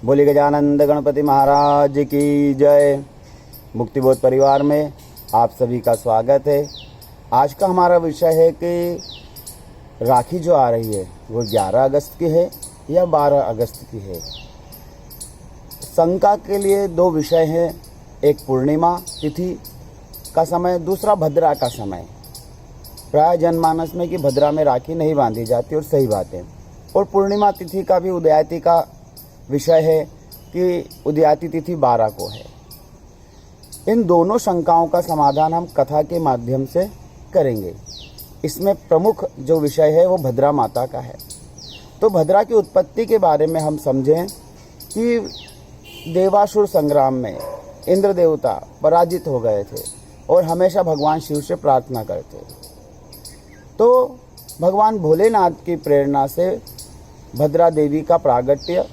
बोले गजानंद गणपति महाराज की जय। मुक्तिबोध परिवार में आप सभी का स्वागत है। आज का हमारा विषय है कि राखी जो आ रही है वो 11 अगस्त की है या 12 अगस्त की है। शंका के लिए दो विषय हैं, एक पूर्णिमा तिथि का समय, दूसरा भद्रा का समय। प्राय जनमानस में कि भद्रा में राखी नहीं बांधी जाती और सही बात है। और पूर्णिमा तिथि का भी उदयाती का विषय है कि उदयाती तिथि 12 को है। इन दोनों शंकाओं का समाधान हम कथा के माध्यम से करेंगे। इसमें प्रमुख जो विषय है वो भद्रा माता का है। तो भद्रा की उत्पत्ति के बारे में हम समझें कि देवासुर संग्राम में इंद्र देवता पराजित हो गए थे और हमेशा भगवान शिव से प्रार्थना करते। तो भगवान भोलेनाथ की प्रेरणा से भद्रा देवी का प्रागट्य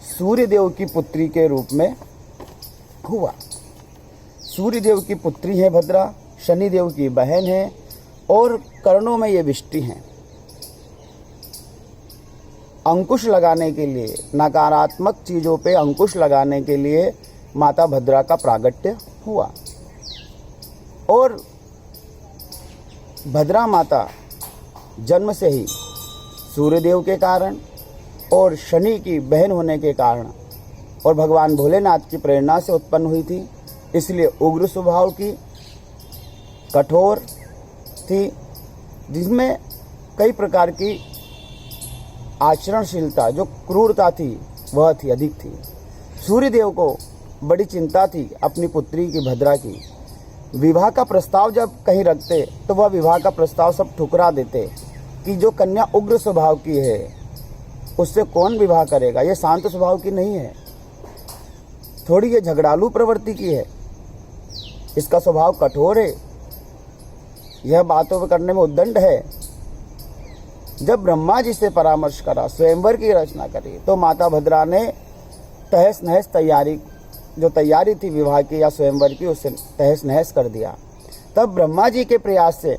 सूर्य देव की पुत्री के रूप में हुआ। सूर्य देव की पुत्री है भद्रा, शनि देव की बहन है और कर्णों में ये विष्टि हैं। अंकुश लगाने के लिए, नकारात्मक चीज़ों पे अंकुश लगाने के लिए माता भद्रा का प्रागट्य हुआ। और भद्रा माता जन्म से ही सूर्यदेव के कारण और शनि की बहन होने के कारण और भगवान भोलेनाथ की प्रेरणा से उत्पन्न हुई थी। इसलिए उग्र स्वभाव की, कठोर थी, जिसमें कई प्रकार की आचरणशीलता, जो क्रूरता थी वह थी, अधिक थी। सूर्यदेव को बड़ी चिंता थी अपनी पुत्री की भद्रा की। विवाह का प्रस्ताव जब कहीं रखते तो वह विवाह का प्रस्ताव सब ठुकरा देते कि जो कन्या उग्र स्वभाव की है उससे कौन विवाह करेगा, ये शांत स्वभाव की नहीं है, थोड़ी ये झगड़ालू प्रवृत्ति की है, इसका स्वभाव कठोर है, यह बातों करने में उद्दंड है। जब ब्रह्मा जी से परामर्श करा, स्वयंवर की रचना करी, तो माता भद्रा ने तहस नहस तैयारी थी विवाह की या स्वयंवर की, उससे तहस नहस कर दिया। तब ब्रह्मा जी के प्रयास से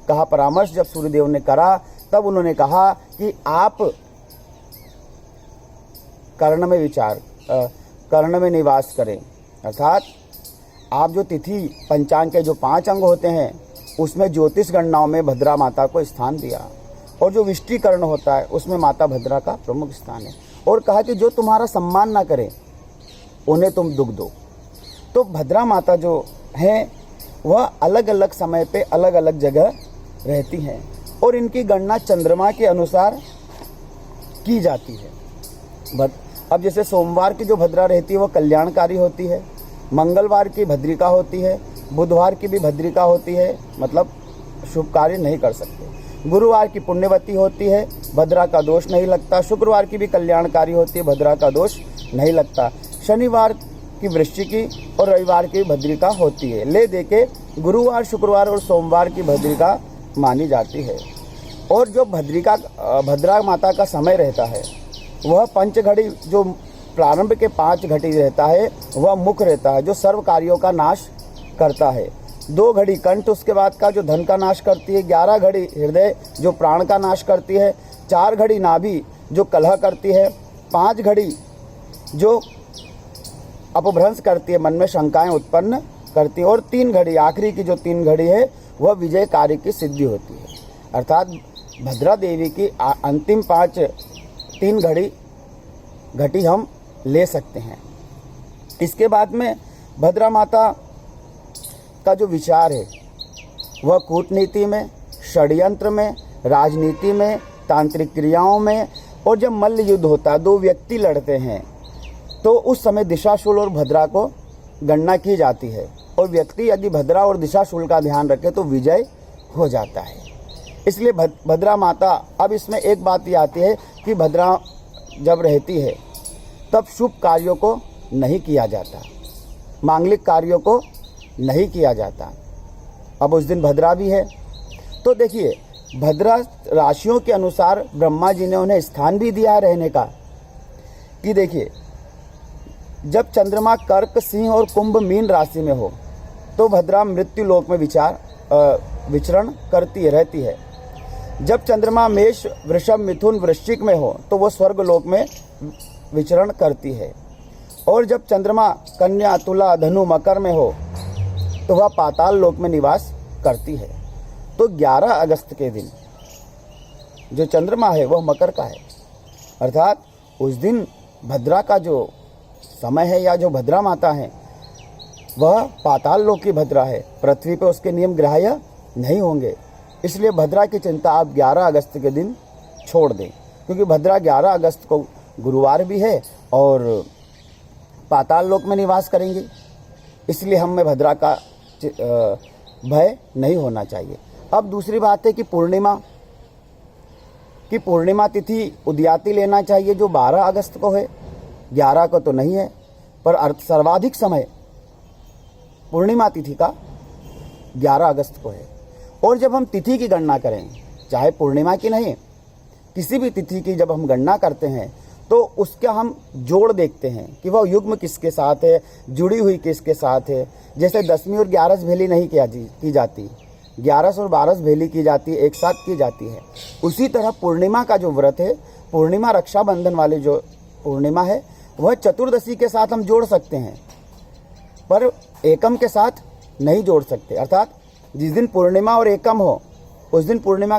कहा परामर्श जब सूर्यदेव ने करा, तब उन्होंने कहा कि आप कर्ण में निवास करें, अर्थात आप जो तिथि पंचांग के जो 5 अंग होते हैं उसमें ज्योतिष गणनाओं में भद्रा माता को स्थान दिया और जो विष्टिकर्ण होता है उसमें माता भद्रा का प्रमुख स्थान है। और कहा कि जो तुम्हारा सम्मान ना करें उन्हें तुम दुख दो। तो भद्रा माता जो हैं वह अलग अलग समय पे अलग अलग जगह रहती हैं और इनकी गणना चंद्रमा के अनुसार की जाती है। अब जैसे सोमवार की जो भद्रा रहती है वह कल्याणकारी होती है, मंगलवार की भद्रिका होती है, बुधवार की भी भद्रिका होती है, मतलब शुभ कार्य नहीं कर सकते। गुरुवार की पुण्यवती होती है, भद्रा का दोष नहीं लगता। शुक्रवार की भी कल्याणकारी होती है, भद्रा का दोष नहीं लगता। शनिवार की वृश्चिकी और रविवार की भद्रिका होती है। ले देके गुरुवार, शुक्रवार और सोमवार की भद्रिका मानी जाती है। और जो भद्रा माता का समय रहता है वह पंचघड़ी, जो प्रारंभ के 5 घड़ी रहता है वह मुख रहता है, जो सर्व कार्यों का नाश करता है। 2 घड़ी कंठ, उसके बाद का जो धन का नाश करती है। 11 घड़ी हृदय, जो प्राण का नाश करती है। 4 घड़ी नाभि, जो कलह करती है। 5 घड़ी जो अपभ्रंश करती है, मन में शंकाएं उत्पन्न करती है। और 3 घड़ी, आखिरी की जो 3 घड़ी है वह विजय कार्य की सिद्धि होती है। अर्थात भद्रा देवी की अंतिम 3 घड़ी हम ले सकते हैं। इसके बाद में भद्रा माता का जो विचार है वह कूटनीति में, षड्यंत्र में, राजनीति में, तांत्रिक क्रियाओं में। और जब मल्ल युद्ध होता है, 2 व्यक्ति लड़ते हैं, तो उस समय दिशाशूल और भद्रा को गणना की जाती है। और व्यक्ति यदि भद्रा और दिशाशूल का ध्यान रखे तो विजय हो जाता है। इसलिए भद्रा माता, अब इसमें एक बात ये आती है कि भद्रा जब रहती है तब शुभ कार्यों को नहीं किया जाता, मांगलिक कार्यों को नहीं किया जाता। अब उस दिन भद्रा भी है, तो देखिए भद्रा राशियों के अनुसार ब्रह्मा जी ने उन्हें स्थान भी दिया रहने का। कि देखिए जब चंद्रमा कर्क, सिंह और कुंभ मीन राशि में हो तो भद्रा मृत्यु लोक में विचरण करती रहती है। जब चंद्रमा मेष, वृषभ, मिथुन, वृश्चिक में हो तो वह स्वर्ग लोक में विचरण करती है, और जब चंद्रमा कन्या, तुला, धनु, मकर में हो तो वह पाताल लोक में निवास करती है। तो 11 अगस्त के दिन जो चंद्रमा है वह मकर का है, अर्थात उस दिन भद्रा का जो समय है या जो भद्रा माता है वह पाताल लोक की भद्रा है, पृथ्वी पे उसके नियम ग्राह्य नहीं होंगे। इसलिए भद्रा की चिंता आप 11 अगस्त के दिन छोड़ दें, क्योंकि भद्रा 11 अगस्त को गुरुवार भी है और पाताल लोक में निवास करेंगे, इसलिए हमें भद्रा का भय नहीं होना चाहिए। अब दूसरी बात है कि पूर्णिमा तिथि उदयाती लेना चाहिए जो 12 अगस्त को है, 11 को तो नहीं है, पर सर्वाधिक समय पूर्णिमा तिथि का 11 अगस्त को है। और जब हम तिथि की गणना करें, चाहे पूर्णिमा की नहीं, किसी भी तिथि की जब हम गणना करते हैं तो उसका हम जोड़ देखते हैं कि वह युग्म किसके साथ है, जुड़ी हुई किसके साथ है। जैसे 10वीं और 11 भेली नहीं की जाती, 11 और 12 भेली की जाती है, एक साथ की जाती है। उसी तरह पूर्णिमा का जो व्रत है, पूर्णिमा रक्षाबंधन वाली जो पूर्णिमा है वह चतुर्दशी के साथ हम जोड़ सकते हैं, पर एकम के साथ नहीं जोड़ सकते। अर्थात जिस दिन पूर्णिमा और एकम हो उस दिन पूर्णिमा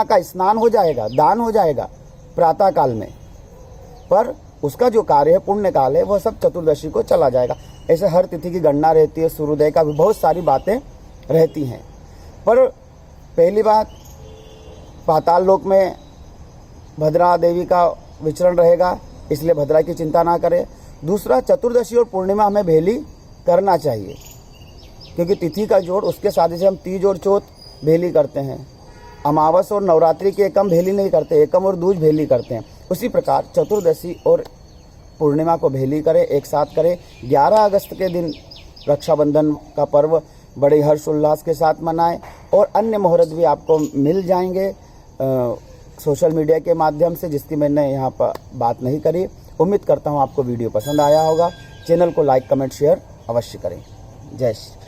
का स्नान हो जाएगा, दान हो जाएगा प्रातः काल में, पर उसका जो कार्य है पुण्य काल है वह सब चतुर्दशी को चला जाएगा। ऐसे हर तिथि की गणना रहती है, सूर्योदय का भी बहुत सारी बातें रहती हैं। पर पहली बात, पाताल लोक में भद्रा देवी का विचरण रहेगा, इसलिए भद्रा की चिंता ना करें। दूसरा, चतुर्दशी और पूर्णिमा हमें भेली करना चाहिए, क्योंकि तिथि का जोड़ उसके साथ जैसे हम तीज और चौथ भेली करते हैं, अमावस और नवरात्रि की एकम भेली नहीं करते, एकम और दूज भेली करते हैं, उसी प्रकार चतुर्दशी और पूर्णिमा को भेली करें, एक साथ करें। 11 अगस्त के दिन रक्षाबंधन का पर्व बड़े हर्ष उल्लास के साथ मनाएं, और अन्य मुहूर्त भी आपको मिल जाएंगे सोशल मीडिया के माध्यम से, जिसकी मैंने यहाँ पर बात नहीं करी। उम्मीद करता हूँ आपको वीडियो पसंद आया होगा। चैनल को लाइक, कमेंट, शेयर अवश्य करें। जय श्री